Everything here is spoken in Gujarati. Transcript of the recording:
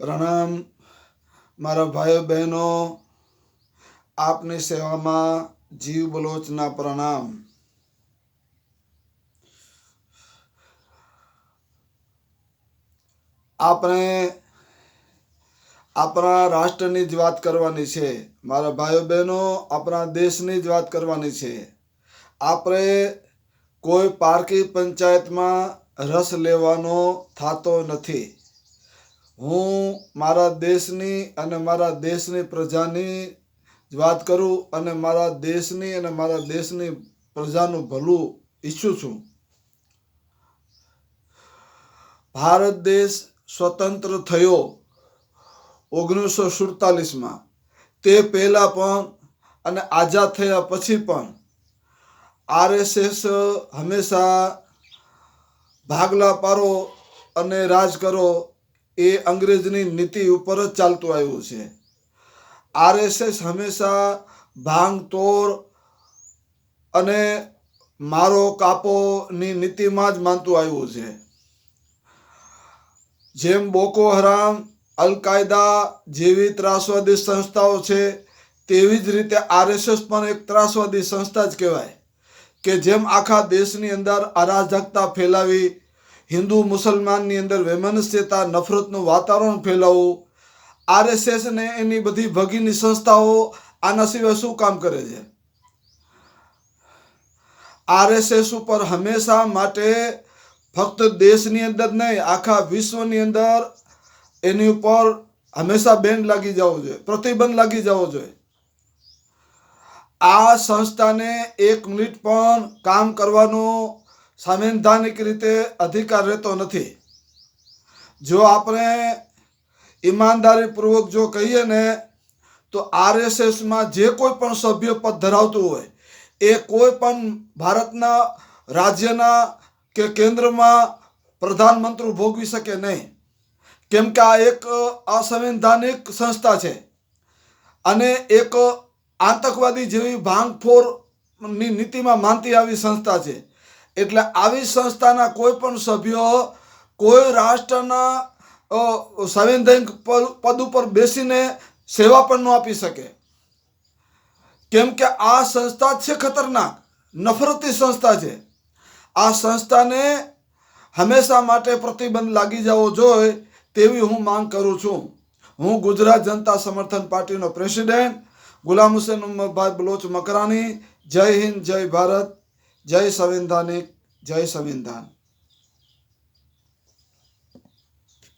પ્રણામ મારા ભાઈઓ બહેનો, આપની સેવામાં જીવ બલોચના પ્રણામ। આપણે આપણા રાષ્ટ્રની જ વાત કરવાની છે મારા ભાઈઓ બહેનો, આપણા દેશની જ વાત કરવાની છે। આપણે કોઈ પારકી પંચાયતમાં રસ લેવાનો થતો નથી। હું મારા દેશની અને મારા દેશની પ્રજાની જ વાત કરું અને મારા દેશની પ્રજાનું ભલું ઈચ્છું છું। ભારત દેશ સ્વતંત્ર થયો 1947માં, તે પહેલાં પણ અને આઝાદ થયા પછી પણ RSS હંમેશા ભાગલા પાડો અને રાજ કરો એ અંગ્રેજની નીતિ ઉપર જ ચાલતું આવ્યું છે। RSS હંમેશા ભાંગ તોડ અને મારો કાપોની નીતિમાં જ માનતું આવ્યું છે। જેમ બોકો હરામ, અલ કાયદા જેવી ત્રાસવાદી સંસ્થાઓ છે, તેવી જ રીતે RSS પણ એક ત્રાસવાદી સંસ્થા જ કહેવાય કે જેમ આખા દેશની અંદર અરાજકતા ફેલાવી, હિન્દુ મુસલમાનની અંદર વૈમનસ્યતા, નફરતનું વાતાવરણ ફેલાવવું, RSS ને એની બધી ભગીની સંસ્થાઓ આના સિવાય શું કામ કરે છે? RSS ઉપર હંમેશા માટે ફક્ત દેશની અંદર નહીં, આખા વિશ્વની અંદર એની ઉપર હંમેશા બેન લાગી જવો જોઈએ, પ્રતિબંધ લાગી જવો જોઈએ। આ સંસ્થાને 1 મિનિટ પણ કામ કરવાનો સંવૈધાનિક રીતે અધિકાર રહેતો નથી। જો આપણે ઈમાનદારીપૂર્વક જો કહીએ ને તો RSSમાં જે કોઈ પણ સભ્ય પદ ધરાવતું હોય એ કોઈ પણ ભારતના રાજ્યના કે કેન્દ્રમાં પ્રધાનમંત્રી ભોગવી શકે નહીં, કેમ કે આ એક અસંવૈધાનિક સંસ્થા છે અને એક આતંકવાદી જેવી ભાંગફોડની નીતિમાં માનતી આવી સંસ્થા છે। એટલે આવી સંસ્થાના કોઈ પણ સભ્યો કોઈ રાષ્ટ્રના સંવૈધાનિક પદ ઉપર બેસીને સેવા પણ ન આપી શકે, કેમ કે આ સંસ્થા છે ખતરનાક, નફરતી સંસ્થા છે। આ સંસ્થાને હંમેશા માટે પ્રતિબંધ લાગી જવો જોઈએ તેવી હું માંગ કરું છું। હું ગુજરાત જનતા સમર્થન પાર્ટીનો પ્રેસિડેન્ટ ગુલામ હુસૈન ઉમરભાઈ બલોચ મકરાણી। જય હિન્દ, જય ભારત, જય સંવિધાનિક, જય સંવિધાન।